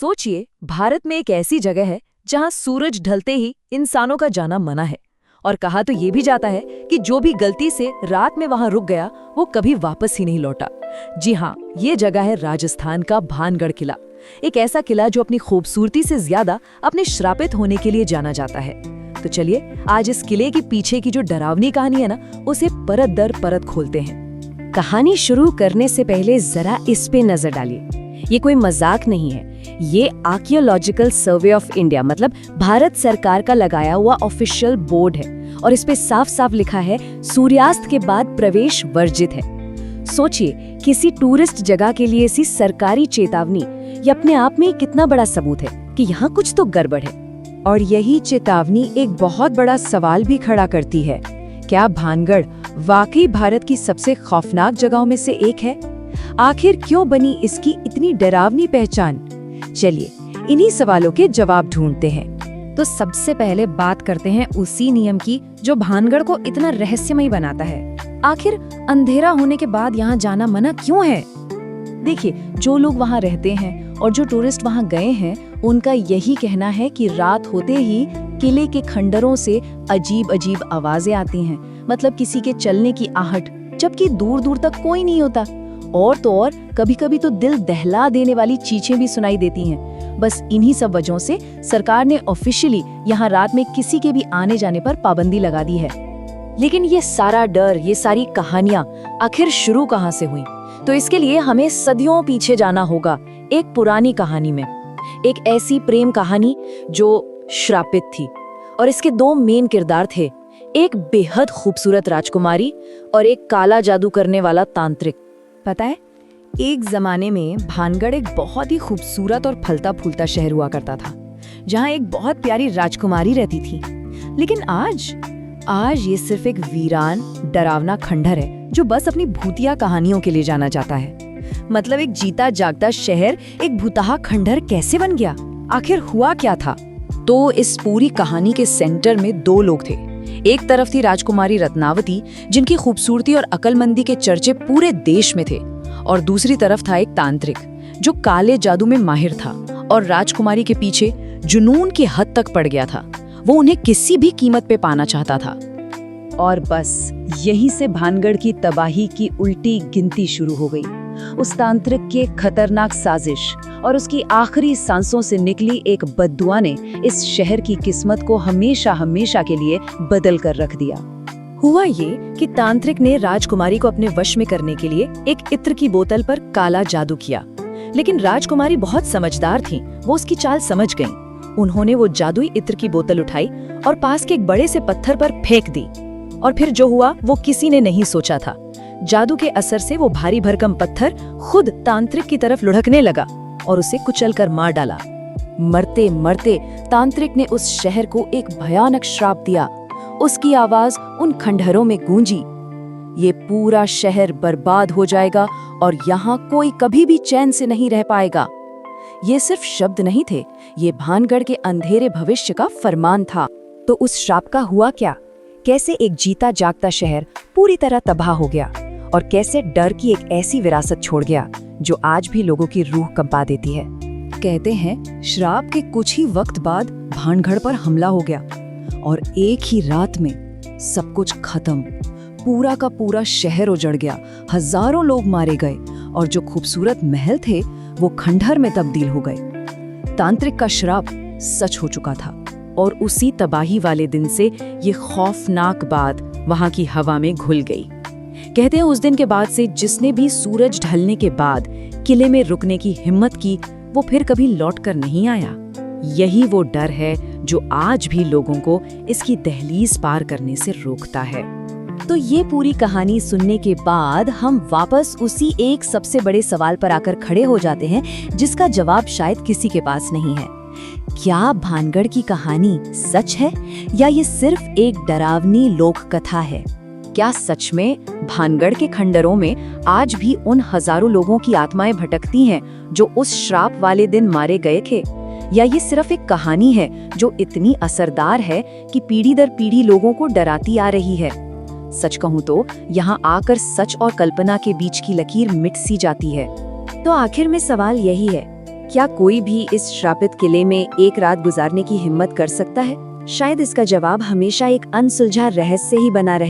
सोचिए, भारत में एक ऐसी जगह है जहां सूरज ढलते ही इंसानों का जाना मना है। और कहा तो ये भी जाता है कि जो भी गलती से रात में वहां रुक गया वो कभी वापस ही नहीं लौटा। जी हाँ, ये जगह है राजस्थान का भानगढ़ किला। एक ऐसा किला जो अपनी खूबसूरती से ज्यादा अपने श्रापित होने के लिए जाना जाता है। तो चलिए आज इस किले के पीछे की जो डरावनी कहानी है ना, उसे परत दर परत खोलते हैं। कहानी शुरू करने से पहले जरा इस पे नजर डालिए। ये कोई मजाक नहीं है, ये आर्कियोलॉजिकल सर्वे ऑफ इंडिया मतलब भारत सरकार का लगाया हुआ ऑफिशियल बोर्ड है और इस पे साफ साफ लिखा है सूर्यास्त के बाद प्रवेश वर्जित है। सोचिए, किसी टूरिस्ट जगह के लिए ऐसी सरकारी चेतावनी ये अपने आप में ही कितना बड़ा सबूत है कि यहाँ कुछ तो गड़बड़ है। और यही चेतावनी एक बहुत बड़ा सवाल भी खड़ा करती है, क्या भानगढ़ वाकई भारत की सबसे खौफनाक जगहों में से एक है? आखिर क्यों बनी इसकी इतनी डरावनी पहचान? चलिए इन्हीं सवालों के जवाब ढूंढते हैं। तो सबसे पहले बात करते हैं उसी नियम की जो भानगढ़ को इतना रहस्यमयी बनाता है। आखिर अंधेरा होने के बाद यहाँ जाना मना क्यों है? देखिए, जो लोग वहाँ रहते हैं और जो टूरिस्ट वहाँ गए हैं, उनका यही कहना है कि रात होते ही किले के खंडरों से अजीब अजीब आवाजें आती हैं, मतलब किसी के चलने की आहट, जबकि दूर दूर तक कोई नहीं होता। और तो और कभी कभी तो दिल दहला देने वाली चीखें भी सुनाई देती हैं। बस इन्हीं सब वजहों से सरकार ने ऑफिशियली यहाँ रात में किसी के भी आने जाने पर पाबंदी लगा दी है। लेकिन ये सारा डर, ये सारी कहानियां आखिर शुरू कहाँ से हुई? तो इसके लिए हमें सदियों पीछे जाना होगा, एक पुरानी कहानी में। एक ऐसी प्रेम कहानी जो श्रापित थी और इसके दो मेन किरदार थे, एक बेहद खूबसूरत राजकुमारी और एक काला जादू करने वाला तांत्रिक। पता है, एक जमाने में भानगढ़ एक बहुत ही खूबसूरत और फलता फूलता शहर हुआ करता था, जहाँ एक बहुत प्यारी राजकुमारी रहती थी। लेकिन आज ये सिर्फ एक वीरान डरावना खंडहर है जो बस अपनी भूतिया कहानियों के लिए जाना जाता है। मतलब एक जीता जागता शहर एक भूतहा खंडहर कैसे बन गया? आखिर हुआ क्या था? तो इस पूरी कहानी के सेंटर में दो लोग थे। एक तरफ थी राजकुमारी रत्नावती, जिनकी खूबसूरती और अक्लमंदी के चर्चे पूरे देश में थे, और दूसरी तरफ था एक तांत्रिक जो काले जादू में माहिर था और राजकुमारी के पीछे जुनून की हद तक पड़ गया था। वो उन्हें किसी भी कीमत पे पाना चाहता था। और बस यहीं से भानगढ़ की तबाही की उल्टी गिनती शुरू हो गई। उस तांत्रिक के खतरनाक साजिश और उसकी आखिरी सांसों से निकली एक बद्दुआ ने इस शहर की किस्मत को हमेशा हमेशा के लिए बदल कर रख दिया। हुआ ये कि तांत्रिक ने राजकुमारी को अपने वश में करने के लिए एक इत्र की बोतल पर काला जादू किया। लेकिन राजकुमारी बहुत समझदार थी, वो उसकी चाल समझ गईं। उन्होंने वो जादुई इत्र की बोतल उठाई और पास के एक बड़े से पत्थर पर फेंक दी। और फिर जो हुआ वो किसी ने नहीं सोचा था। जादू के असर से वो भारी भरकम पत्थर खुद तांत्रिक की तरफ लुढ़कने लगा और उसे कुचलकर मार डाला। मरते मरते तांत्रिक ने उस शहर को एक भयानक श्राप दिया। उसकी आवाज उन खंडहरों में गूंजी, ये पूरा शहर बर्बाद हो जाएगा और यहाँ कोई कभी भी चैन से नहीं रह पाएगा। ये सिर्फ शब्द नहीं थे, ये भानगढ़ के अंधेरे भविष्य का फरमान था। तो उस श्राप का हुआ क्या? कैसे एक जीता जागता शहर पूरी तरह तबाह हो गया और कैसे डर की एक ऐसी विरासत छोड़ गया जो आज भी लोगों की रूह कंपा देती है। कहते हैं श्राप के कुछ ही वक्त बाद भानगढ़ पर हमला हो गया और एक ही रात में सब कुछ खत्म। पूरा का पूरा शहर उजड़ गया, हजारों लोग मारे गए और जो खूबसूरत महल थे वो खंडहर में तब्दील हो गए। तांत्रिक का श्राप सच हो चुका था और उसी तबाही वाले दिन से ये खौफनाक बात वहां की हवा में घुल गई। कहते हैं उस दिन के बाद से जिसने भी सूरज ढलने के बाद किले में रुकने की हिम्मत की, वो फिर कभी लौट कर नहीं आया। यही वो डर है जो आज भी लोगों को इसकी दहलीज पार करने से रोकता है। तो ये पूरी कहानी सुनने के बाद हम वापस उसी एक सबसे बड़े सवाल पर आकर खड़े हो जाते हैं जिसका जवाब शायद किसी के पास नहीं है। क्या भानगढ़ की कहानी सच है या ये सिर्फ एक डरावनी लोक कथा है? क्या सच में भानगढ़ के खंडरों में आज भी उन हजारों लोगों की आत्माएं भटकती हैं जो उस श्राप वाले दिन मारे गए थे? या ये सिर्फ एक कहानी है जो इतनी असरदार है कि पीढ़ी दर पीढ़ी लोगों को डराती आ रही है? सच कहूँ तो यहाँ आकर सच और कल्पना के बीच की लकीर मिट सी जाती है। तो आखिर में सवाल यही है, क्या कोई भी इस श्रापित किले में एक रात गुजारने की हिम्मत कर सकता है? शायद इसका जवाब हमेशा एक अनसुलझा रहस्य ही बना रहे।